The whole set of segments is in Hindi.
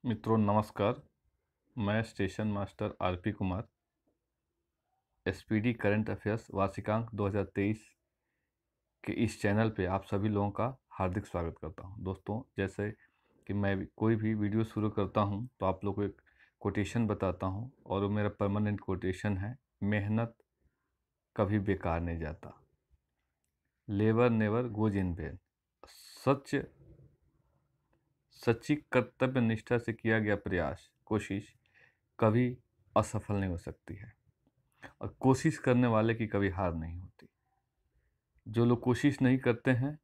मित्रों नमस्कार। मैं station master RP Kumar SPD current affairs वार्षिकांक 2023 के इस चैनल पे आप सभी लोगों का हार्दिक स्वागत करता हूं। दोस्तों, जैसे कि मैं कोई भी वीडियो शुरू करता हूं तो आप लोगों को एक कोटेशन बताता हूं और वो मेरा परमानेंट कोटेशन है, मेहनत कभी बेकार नहीं जाता। Labour never goes in vain. सच सच्ची कर्तव्य निष्ठा से किया गया प्रयास, कोशिश कभी असफल नहीं हो सकती है और कोशिश करने वाले की कभी हार नहीं होती। जो लोग कोशिश नहीं करते हैं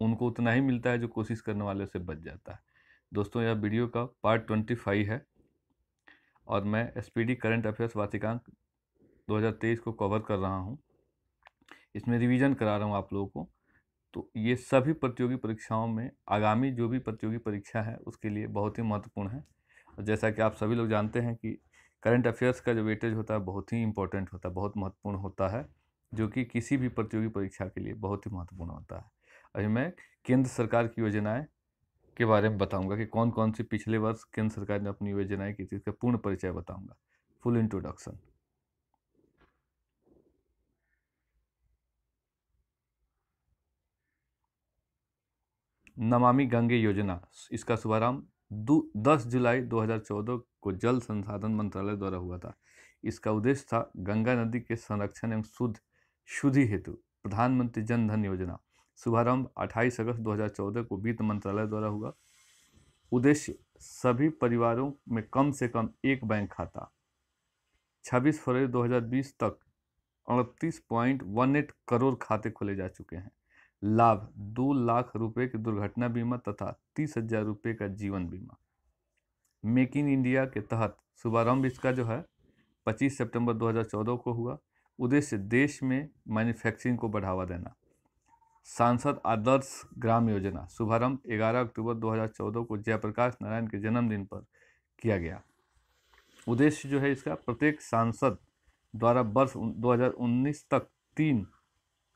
उनको उतना ही मिलता है जो कोशिश करने वाले से बच जाता है। दोस्तों, यह वीडियो का पार्ट 25 है और मैं एसपीडी करंट अफेयर्स वार्षिकांक 2023 को कवर कर रहा हूं। इसमें रिवीजन करा रहा हूं आप लोगों को। तो ये सभी प्रतियोगी परीक्षाओं में, आगामी जो भी प्रतियोगी परीक्षा है उसके लिए बहुत ही महत्वपूर्ण है। और जैसा कि आप सभी लोग जानते हैं कि करंट अफेयर्स का जो वेटेज होता है बहुत ही इंपॉर्टेंट होता है, बहुत महत्वपूर्ण होता है, जो कि किसी भी प्रतियोगी परीक्षा के लिए बहुत ही महत्वपूर्ण होता है। अभी मैं केंद्र सरकार की योजनाएं के बारे में बताऊंगा कि कौन कौन सी पिछले वर्ष केंद्र सरकार ने अपनी योजनाएं की थी, इसका पूर्ण परिचय बताऊंगा, फुल इंट्रोडक्शन। नमामि गंगे योजना, इसका शुभारंभ 10 जुलाई 2014 को जल संसाधन मंत्रालय द्वारा हुआ था। इसका उद्देश्य था गंगा नदी के संरक्षण एवं शुद्धि हेतु प्रधानमंत्री जन धन योजना। शुभारंभ 28 अगस्त 2014 को वित्त मंत्रालय द्वारा हुआ। उद्देश्य सभी परिवारों में कम से कम एक बैंक खाता। 26 फरवरी 2020 तक 38.18 करोड़ खाते खोले जा चुके हैं। लाभ 2 लाख रुपए के दुर्घटना बीमा तथा 30,000 रुपये का जीवन बीमा। मेक इन इंडिया के तहत शुभारंभ इसका जो है 25 सितंबर 2014 को हुआ। उद्देश्य देश में मैन्युफैक्चरिंग को बढ़ावा देना। सांसद आदर्श ग्राम योजना, शुभारंभ 11 अक्टूबर 2014 को जयप्रकाश नारायण के जन्मदिन पर किया गया। उद्देश्य जो है इसका, प्रत्येक सांसद द्वारा वर्ष 2019 तक 3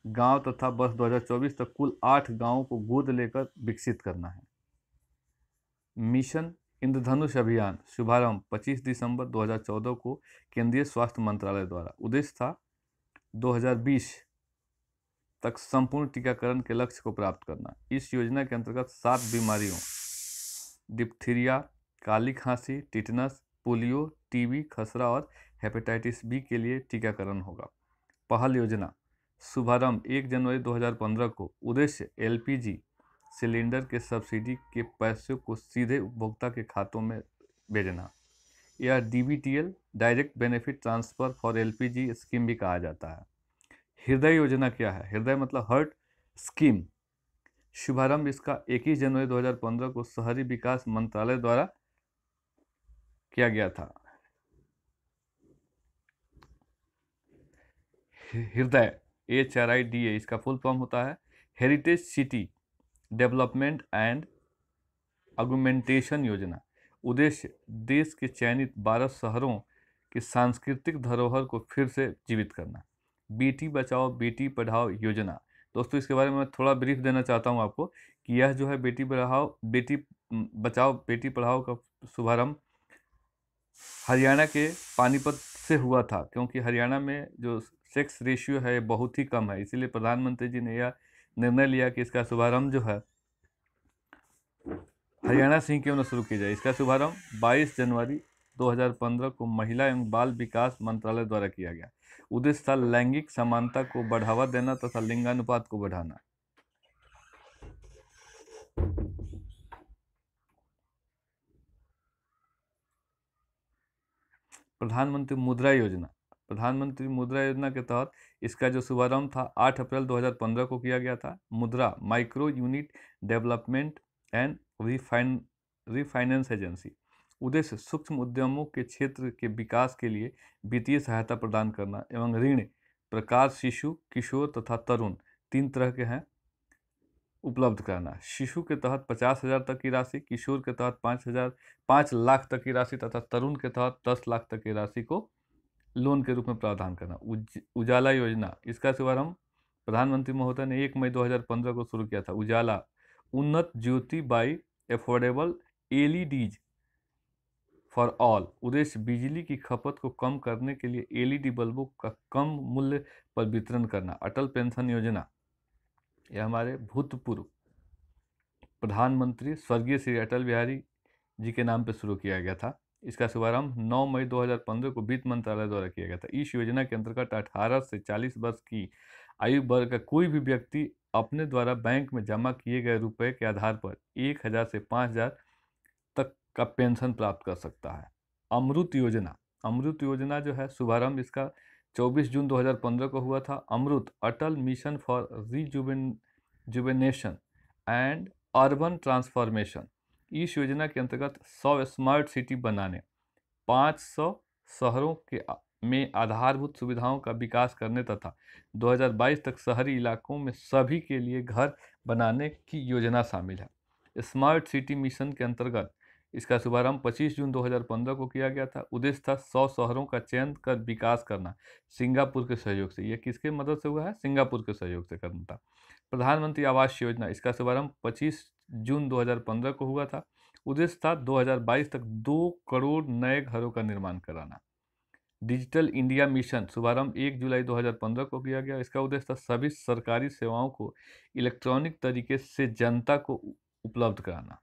गांव तथा वर्ष 2024 तक कुल 8 गांवों को गोद लेकर विकसित करना है। मिशन इंद्रधनुष अभियान, शुभारंभ 25 दिसंबर 2014 को केंद्रीय स्वास्थ्य मंत्रालय द्वारा। उद्देश्य था 2020 तक संपूर्ण टीकाकरण के लक्ष्य को प्राप्त करना। इस योजना के अंतर्गत 7 बीमारियों, डिप्थीरिया, काली खांसी, टिटनस, पोलियो, टीबी, खसरा और हेपेटाइटिस बी के लिए टीकाकरण होगा। पहल योजना, शुभारंभ 1 जनवरी 2015 को। उद्देश्य एलपीजी सिलेंडर के सब्सिडी के पैसों को सीधे उपभोक्ता के खातों में भेजना। यह DBTL, direct benefit transfer for LPG scheme भी कहा जाता है। हृदय योजना क्या है? हृदय मतलब हार्ट स्कीम। शुभारंभ इसका 21 जनवरी 2015 को शहरी विकास मंत्रालय द्वारा किया गया था। हृदय HRIDA, इसका फुल फॉर्म होता है heritage city development and augmentation योजना। उद्देश्य देश के चयनित 12 शहरों की सांस्कृतिक धरोहर को फिर से जीवित करना। बेटी बचाओ बेटी पढ़ाओ योजना, दोस्तों इसके बारे में मैं थोड़ा ब्रीफ देना चाहता हूं आपको कि यह जो है बेटी बचाओ बेटी पढ़ाओ का शुभारंभ हरियाणा के पानीपत से हुआ था, क्योंकि हरियाणा में जो सेक्स रेशियो है बहुत ही कम है। इसीलिए प्रधानमंत्री जी ने यह निर्णय लिया कि इसका शुभारंभ जो है हरियाणा से ही क्यों न शुरू किया जाए। इसका शुभारंभ 22 जनवरी 2015 को महिला एवं बाल विकास मंत्रालय द्वारा किया गया। उद्देश्य था लैंगिक समानता को बढ़ावा देना तथा लिंगानुपात को बढ़ाना। प्रधानमंत्री मुद्रा योजना, प्रधानमंत्री मुद्रा योजना के तहत इसका जो शुभारंभ था 8 अप्रैल 2015 को किया गया था। मुद्रा micro unit development and refinance agency. उद्देश्य सूक्ष्म उद्यमों के क्षेत्र के विकास के लिए वित्तीय सहायता प्रदान करना एवं ऋण प्रकार शिशु, किशोर तथा तरुण, 3 तरह के हैं, उपलब्ध कराना। शिशु के तहत 50,000 तक की राशि, किशोर के तहत 5 लाख तक की राशि तथा तरुण के तहत 10 लाख तक की राशि को लोन के रूप में प्रावधान करना। उजाला योजना, इसका शुभारंभ प्रधानमंत्री महोदय ने 1 मई 2015 को शुरू किया था। 'Ujala' Unnat Jyoti by affordable LEDs for all. उद्देश्य बिजली की खपत को कम करने के लिए एलईडी बल्बों का कम मूल्य पर वितरण करना। अटल पेंशन योजना, यह हमारे भूतपूर्व प्रधानमंत्री स्वर्गीय श्री अटल बिहारी जी के नाम पर शुरू किया गया था। इसका शुभारंभ 9 मई 2015 को वित्त मंत्रालय द्वारा किया गया था। इस योजना के अंतर्गत 18 से 40 वर्ष की आयु वर्ग का कोई भी व्यक्ति अपने द्वारा बैंक में जमा किए गए रुपए के आधार पर 1000 से 5000 तक का पेंशन प्राप्त कर सकता है। अमृत योजना, अमृत योजना जो है शुभारंभ इसका 24 जून 2015 को हुआ था। Amrut Atal mission for rejuvenation and urban transformation. इस योजना के अंतर्गत 100 स्मार्ट सिटी बनाने, 500 शहरों में आधारभूत सुविधाओं का विकास करने तथा 2022 तक शहरी इलाकों में सभी के लिए घर बनाने की योजना शामिल है। स्मार्ट सिटी मिशन के अंतर्गत इसका शुभारंभ 25 जून 2015 को किया गया था। उद्देश्य था 100 शहरों का चयन कर विकास करना, सिंगापुर के सहयोग से। यह किसके मदद से हुआ है? सिंगापुर के सहयोग से करना था। प्रधानमंत्री आवास योजना, इसका शुभारंभ 25 जून 2015 को हुआ था। उद्देश्य था 2022 तक 2 करोड़ नए घरों का निर्माण कराना। डिजिटल इंडिया मिशन, शुभारंभ 1 जुलाई 2015 को किया गया। इसका उद्देश्य था सभी सरकारी सेवाओं को इलेक्ट्रॉनिक तरीके से जनता को उपलब्ध कराना।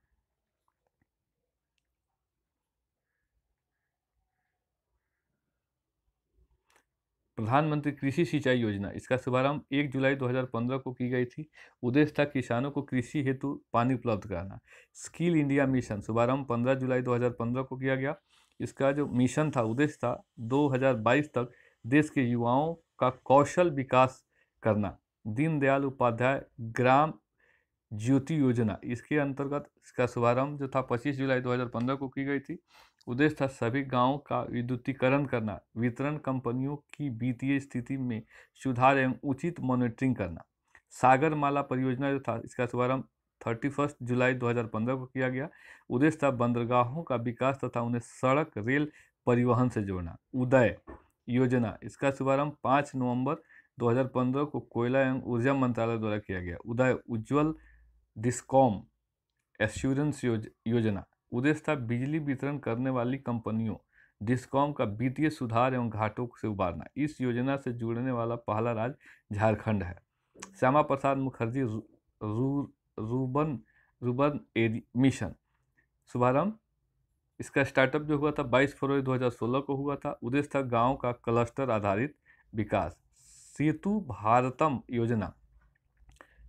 प्रधानमंत्री कृषि सिंचाई योजना, इसका शुभारंभ 1 जुलाई 2015 को की गई थी। उद्देश्य था किसानों को कृषि हेतु पानी उपलब्ध कराना। स्किल इंडिया मिशन, शुभारंभ 15 जुलाई 2015 को किया गया। इसका जो मिशन था, उद्देश्य था 2022 तक देश के युवाओं का कौशल विकास करना। दीनदयाल उपाध्याय ग्राम ज्योति योजना, इसके अंतर्गत इसका शुभारंभ जो था 25 जुलाई 2015 को की गई थी। उद्देश्य था सभी गांवों का विद्युतीकरण करना, वितरण कंपनियों की वित्तीय स्थिति में सुधार एवं उचित मॉनिटरिंग करना। सागरमाला परियोजना जो था, इसका शुभारंभ 31 जुलाई 2015 को किया गया। उद्देश्य था बंदरगाहों का विकास तथा उन्हें सड़क रेल परिवहन से जोड़ना। उदय योजना, इसका शुभारंभ 5 नवंबर 2015 को कोयला एवं ऊर्जा मंत्रालय द्वारा किया गया। उदय उज्ज्वल डिस्कॉम एश्योरेंस योजना, उद्देश्य था बिजली वितरण करने वाली कंपनियों डिस्कॉम का वित्तीय सुधार एवं घाटों से उबारना। इस योजना से जुड़ने वाला पहला राज्य झारखंड है। श्यामा प्रसाद मुखर्जी रूबन मिशन, शुभारंभ इसका स्टार्टअप जो हुआ था 22 फरवरी 2016 को हुआ था। उद्देश्य था गांव का क्लस्टर आधारित विकास। सेतु भारतम योजना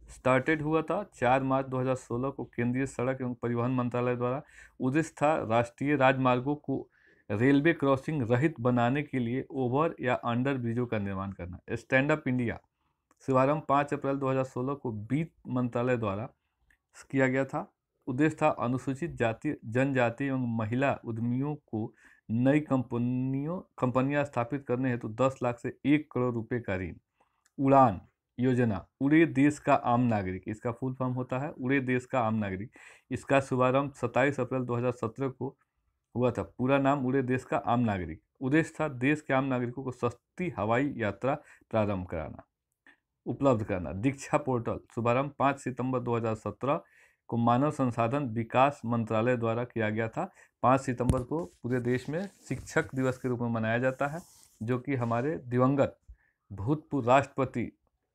स्टार्टेड हुआ था 4 मार्च 2016 को केंद्रीय सड़क एवं परिवहन मंत्रालय द्वारा। उद्देश्य था राष्ट्रीय राजमार्गों को रेलवे क्रॉसिंग रहित बनाने के लिए ओवर या अंडर ब्रिजों का निर्माण करना। स्टैंड अप इंडिया, शुभारंभ 5 अप्रैल 2016 को वित्त मंत्रालय द्वारा किया गया था। उद्देश्य था अनुसूचित जाति जनजाति एवं महिला उद्यमियों को नई कंपनियां स्थापित करने हेतु 10 लाख से 1 करोड़ रुपए का ऋण। उड़ान योजना, उड़े देश का आम नागरिक, इसका फुल फॉर्म होता है उड़े देश का आम नागरिक। इसका शुभारंभ 27 अप्रैल 2017 को हुआ था। पूरा नाम उड़े देश का आम नागरिक। उद्देश्य था देश के आम नागरिकों को सस्ती हवाई यात्रा प्रारंभ कराना, उपलब्ध कराना। दीक्षा पोर्टल, शुभारंभ 5 सितंबर 2017 को मानव संसाधन विकास मंत्रालय द्वारा किया गया था। 5 सितंबर को पूरे देश में शिक्षक दिवस के रूप में मनाया जाता है, जो कि हमारे दिवंगत भूतपूर्व राष्ट्रपति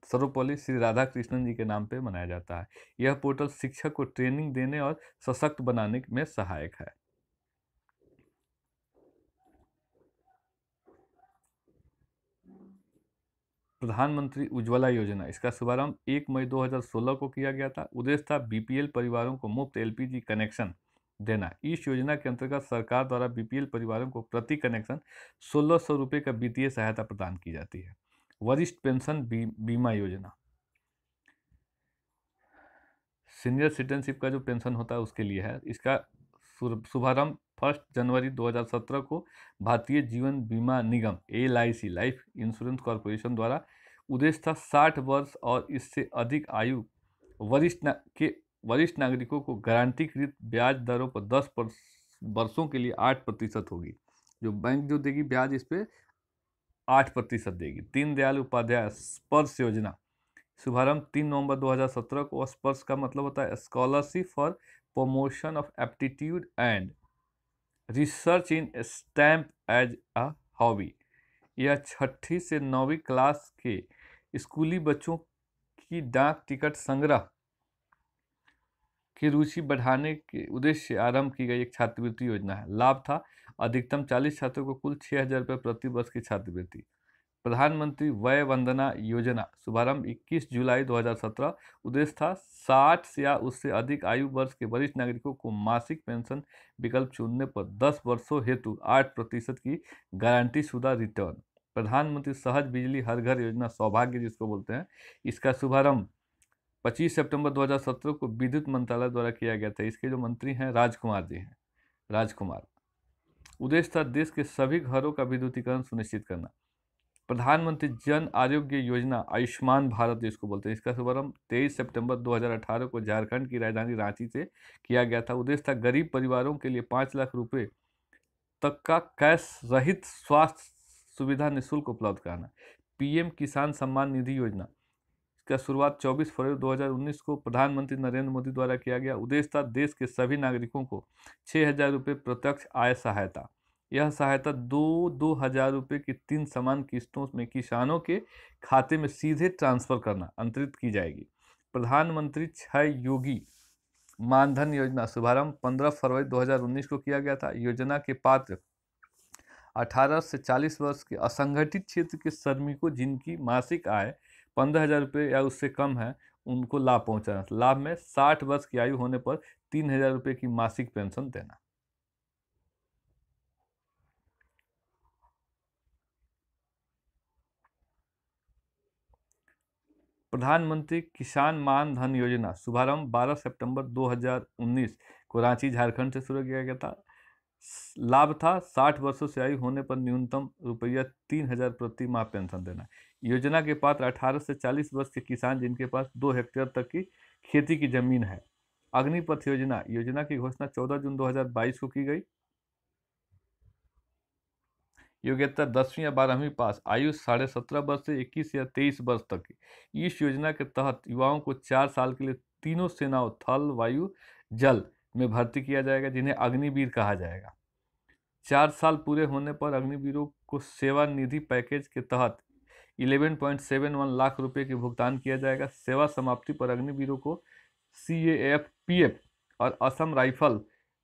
सर्वपल्ली श्री राधाकृष्णन जी के नाम पे मनाया जाता है। यह पोर्टल शिक्षक को ट्रेनिंग देने और सशक्त बनाने में सहायक है। प्रधानमंत्री उज्ज्वला योजना, इसका शुभारंभ 1 मई 2016 को किया गया था। उद्देश्य था बीपीएल परिवारों को मुफ्त एलपीजी कनेक्शन देना। इस योजना के अंतर्गत सरकार द्वारा बीपीएल परिवारों को प्रति कनेक्शन 1600 रुपये का वित्तीय सहायता प्रदान की जाती है। वरिष्ठ पेंशन बीमा योजना, सीनियर सिटीजनशिप का जो पेंशन होता है उसके लिए है। इसका शुभारंभ 1 जनवरी 2017 को भारतीय जीवन बीमा निगम LIC लाइफ इंश्योरेंस कॉरपोरेशन द्वारा। उद्देश्य था 60 वर्ष और इससे अधिक आयु वरिष्ठ नागरिकों को गारंटीकृत ब्याज दरों पर 10 वर्षों के लिए 8% होगी। जो बैंक जो देगी ब्याज इस पर 8% देगी। दीनदयाल उपाध्याय स्पर्श योजना, शुभारंभ 3 नवंबर 2017 को। स्पर्श का मतलब होता है scholarship for promotion of aptitude and research in stamp as a hobby. यह 6ठी से 9वीं क्लास के स्कूली बच्चों की डाक टिकट संग्रह की रुचि बढ़ाने के उद्देश्य से आरंभ की गई एक छात्रवृत्ति योजना है। लाभ था अधिकतम 40 छात्रों को कुल 6,000 रुपये प्रति वर्ष की छात्रवृत्ति। प्रधानमंत्री वय वंदना योजना शुभारंभ 21 जुलाई 2017। उद्देश्य था 60 या उससे अधिक आयु वर्ष के वरिष्ठ नागरिकों को मासिक पेंशन विकल्प चुनने पर 10 वर्षों हेतु 8% की गारंटी शुदा रिटर्न। प्रधानमंत्री सहज बिजली हर घर योजना सौभाग्य जिसको बोलते हैं, इसका शुभारंभ 25 सितंबर 2017 को विद्युत मंत्रालय द्वारा किया गया था। इसके जो मंत्री हैं राजकुमार जी हैं, राजकुमार। उद्देश्य था देश के सभी घरों का विद्युतीकरण सुनिश्चित करना। प्रधानमंत्री जन आरोग्य योजना आयुष्मान भारत जिसको बोलते हैं, इसका शुभारंभ 23 सितंबर 2018 को झारखंड की राजधानी रांची से किया गया था। उद्देश्य था गरीब परिवारों के लिए 5 लाख रुपए तक का कैश रहित स्वास्थ्य सुविधा निःशुल्क उपलब्ध कराना। पीएम किसान सम्मान निधि योजना का शुरुआत 24 फरवरी 2019 को प्रधानमंत्री नरेंद्र मोदी द्वारा किया गया। उद्देश्य था देश के सभी नागरिकों को 6,000 रुपये प्रत्यक्ष आय सहायता। यह सहायता 2,000 रुपये की 3 समान किस्तों में किसानों के खाते में सीधे ट्रांसफर करना अंतरित की जाएगी। प्रधानमंत्री क्षय योगी मानधन योजना शुभारंभ 15 फरवरी 2019 को किया गया था। योजना के पात्र 18 से 40 वर्ष के असंगठित क्षेत्र के श्रमिकों जिनकी मासिक आय 15,000 रुपये या उससे कम है, उनको लाभ पहुंचाना। लाभ में 60 वर्ष की आयु होने पर 3,000 रुपये की मासिक पेंशन देना। प्रधानमंत्री किसान मान धन योजना शुभारंभ 12 सितंबर 2019 को रांची झारखंड से शुरू किया गया था। लाभ था 60 वर्षों से आयु होने पर न्यूनतम रुपया 3,000 प्रति माह पेंशन देना। योजना के पात्र 18 से 40 वर्ष के किसान जिनके पास 2 हेक्टेयर तक की खेती की जमीन है। अग्निपथ योजना की घोषणा 14 जून 2022 को की गई। योग्यता 10वीं या 12वीं पास, आयु 17.5 वर्ष से 21 या 23 वर्ष तक की। इस योजना के तहत युवाओं को 4 साल के लिए तीनों सेनाओं थल, वायु, जल में भर्ती किया जाएगा जिन्हें अग्निवीर कहा जाएगा। 4 साल पूरे होने पर अग्निवीरों को सेवानिधि पैकेज के तहत 11.71 लाख रुपए के भुगतान किया जाएगा। सेवा समाप्ति पर अग्निवीरों को CAF, PF और असम राइफल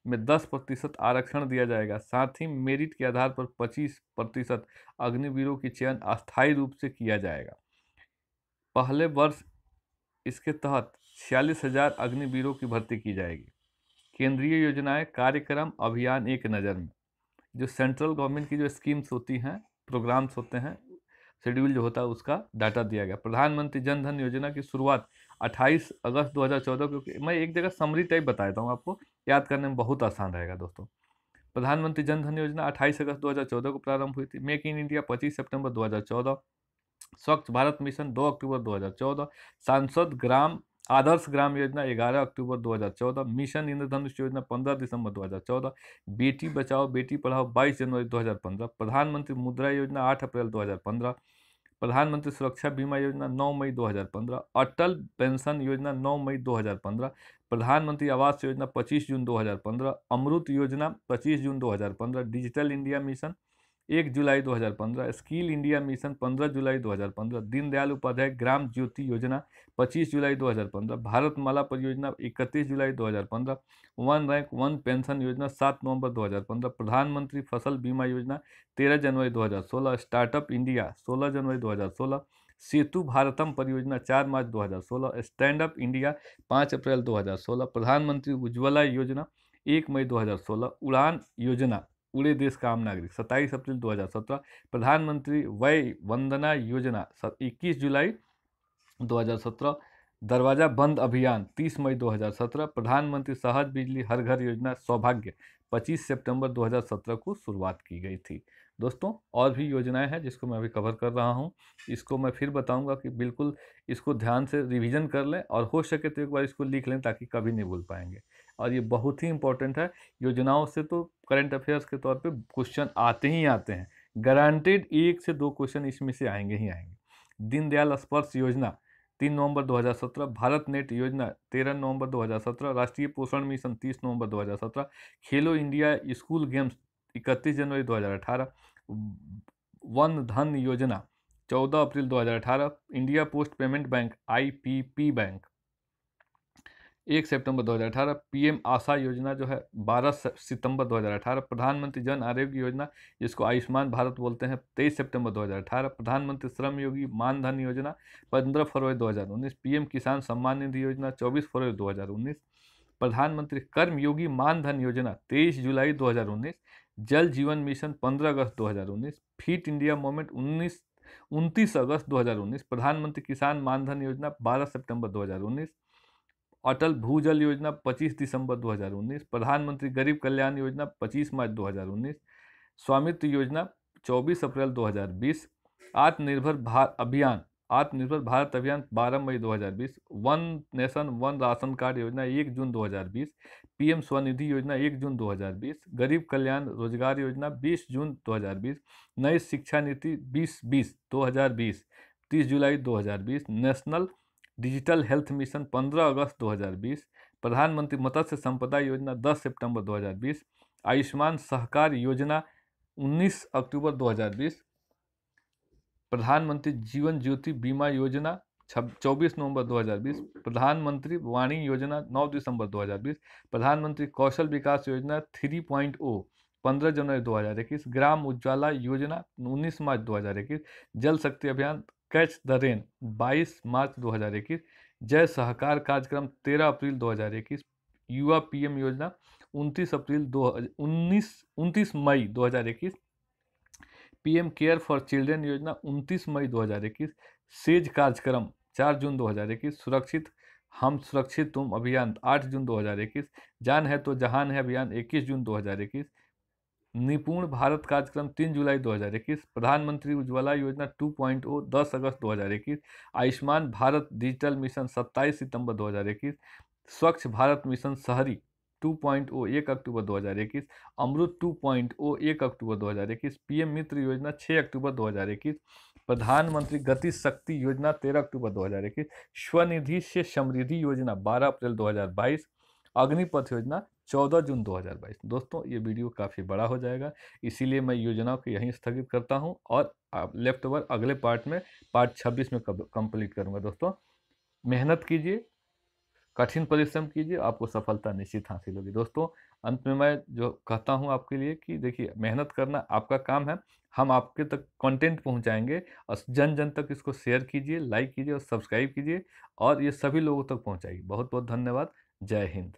में 10% आरक्षण दिया जाएगा। साथ ही मेरिट के आधार पर 25% अग्निवीरों की चयन अस्थायी रूप से किया जाएगा। पहले वर्ष इसके तहत 46,000 अग्निवीरों की भर्ती की जाएगी। केंद्रीय योजनाएं, कार्यक्रम, अभियान एक नज़र में। जो सेंट्रल गवर्नमेंट की जो स्कीम्स होती हैं, प्रोग्राम्स होते हैं, शेड्यूल जो होता है उसका डाटा दिया गया। प्रधानमंत्री जन धन योजना की शुरुआत 28 अगस्त 2014 को। मैं एक जगह समरी टाइप बता देता हूँ आपको, याद करने में बहुत आसान रहेगा दोस्तों। प्रधानमंत्री जन धन योजना 28 अगस्त 2014 को प्रारंभ हुई थी। मेक इन इंडिया 25 सितंबर 2014। स्वच्छ भारत मिशन 2 अक्टूबर 2014। सांसद ग्राम आदर्श ग्राम योजना 11 अक्टूबर 2014। मिशन इंद्रधनुष योजना 15 दिसंबर 2014। बेटी बचाओ बेटी पढ़ाओ 22 जनवरी 2015। प्रधानमंत्री मुद्रा योजना 8 अप्रैल 2015। प्रधानमंत्री सुरक्षा बीमा योजना 9 मई 2015। अटल पेंशन योजना 9 मई 2015। प्रधानमंत्री आवास योजना 25 जून 2015। अमृत योजना 25 जून 2015। डिजिटल इंडिया मिशन 1 जुलाई 2015। स्किल इंडिया मिशन 15 जुलाई 2015। दीनदयाल उपाध्याय ग्राम ज्योति योजना 25 जुलाई 2015। भारतमाला परियोजना 31 जुलाई 2015। वन रैंक वन पेंशन योजना 7 नवंबर 2015। प्रधानमंत्री फसल बीमा योजना 13 जनवरी 2016। स्टार्टअप इंडिया 16 जनवरी 2016। सेतु भारतम परियोजना 4 मार्च 2016। स्टैंड अप इंडिया 5 अप्रैल 2016। प्रधानमंत्री उज्ज्वला योजना 1 मई 2016। उड़ान योजना उड़े देश का आम नागरिक 27 अप्रैल 2017। प्रधानमंत्री वय वंदना योजना 21 जुलाई 2017। दरवाजा बंद अभियान 30 मई 2017। प्रधानमंत्री सहज बिजली हर घर योजना सौभाग्य 25 सितंबर 2017 को शुरुआत की गई थी। दोस्तों और भी योजनाएं हैं जिसको मैं अभी कवर कर रहा हूं, इसको मैं फिर बताऊंगा कि बिल्कुल इसको ध्यान से रिवीजन कर लें और हो सके तो एक बार इसको लिख लें ताकि कभी नहीं भूल पाएंगे। और ये बहुत ही इंपॉर्टेंट है। योजनाओं से तो करंट अफेयर्स के तौर पे क्वेश्चन आते ही आते हैं, गारंटेड 1 से 2 क्वेश्चन इसमें से आएंगे ही आएंगे। दीनदयाल स्पर्श योजना 3 नवंबर 2017, भारत नेट योजना 13 नवंबर 2017, राष्ट्रीय पोषण मिशन 30 नवंबर 2017, खेलो इंडिया स्कूल गेम्स 31 जनवरी 2018, वन धन योजना 14 अप्रैल 2018, India post payment bank IPP bank 1 सितंबर 2018, PM आशा योजना जो है 12 सितंबर 2018, प्रधानमंत्री जन आरोग्य योजना जिसको आयुष्मान भारत बोलते हैं 23 सितंबर 2018, प्रधानमंत्री श्रम योगी मानधन योजना 15 फरवरी 2019, PM किसान सम्मान निधि योजना 24 फरवरी 2019, प्रधानमंत्री कर्म योगी मानधन योजना 23 जुलाई 2019, जल जीवन मिशन 15 अगस्त 2019, फिट इंडिया मूवमेंट 29 अगस्त 2019, प्रधानमंत्री किसान मानधन योजना 12 सितंबर 2019, अटल भूजल योजना 25 दिसंबर 2019, प्रधानमंत्री गरीब कल्याण योजना 25 मार्च 2019, स्वामित्व योजना 24 अप्रैल 2020, आत्मनिर्भर भारत अभियान 12 मई 2020, one nation one ration card योजना 1 जून 2020, PM स्वनिधि योजना 1 जून 2020, गरीब कल्याण रोजगार योजना 20 जून 2020, नई शिक्षा नीति 2020 30 जुलाई 2020, नेशनल डिजिटल हेल्थ मिशन 15 अगस्त 2020, प्रधानमंत्री मत्स्य संपदा योजना 10 सितंबर 2020, आयुष्मान सहकार योजना 19 अक्टूबर 2020, प्रधानमंत्री जीवन ज्योति बीमा योजना 24 नवंबर 2020, प्रधानमंत्री वाणी योजना 9 दिसंबर 2020, प्रधानमंत्री कौशल विकास योजना 3.0 15 जनवरी 2021, ग्राम उज्ज्वला योजना 19 मार्च 2021, जल शक्ति अभियान कैच द रेन 22 मार्च 2021, जय सहकार कार्यक्रम 13 अप्रैल 2021, युवा PM योजना 29 मई 2021, PM केयर फॉर चिल्ड्रन योजना 29 मई 2021, सेज कार्यक्रम 4 जून 2021, हम सुरक्षित तुम अभियान 8 जून 2021, जान है तो जहान है अभियान 21 जून 2021, निपुण भारत कार्यक्रम 3 जुलाई 2021, प्रधानमंत्री उज्ज्वला योजना 2.0 10 अगस्त 2021, आयुष्मान भारत डिजिटल मिशन 27 सितंबर 2021, स्वच्छ भारत मिशन शहरी 2.0 1 अक्टूबर 2021, अमृत 2.0 1 अक्टूबर 2021, PM मित्र योजना 6 अक्टूबर 2021, प्रधानमंत्री गति शक्ति योजना 13 अक्टूबर 2021, स्वनिधि से समृद्धि योजना 12 अप्रैल 2022, अग्निपथ योजना 14 जून 2022। दोस्तों ये वीडियो काफ़ी बड़ा हो जाएगा, इसीलिए मैं योजनाओं को यहीं स्थगित करता हूं और लेफ्ट ओवर अगले पार्ट में पार्ट 26 में कंप्लीट करूंगा। दोस्तों मेहनत कीजिए, कठिन परिश्रम कीजिए, आपको सफलता निश्चित हासिल होगी। दोस्तों अंत में मैं जो कहता हूं आपके लिए कि देखिए मेहनत करना आपका काम है, हम आपके तक कंटेंट पहुंचाएंगे और जन जन तक इसको शेयर कीजिए, लाइक कीजिए और सब्सक्राइब कीजिए और ये सभी लोगों तक पहुंचाइए। बहुत बहुत धन्यवाद। जय हिंद।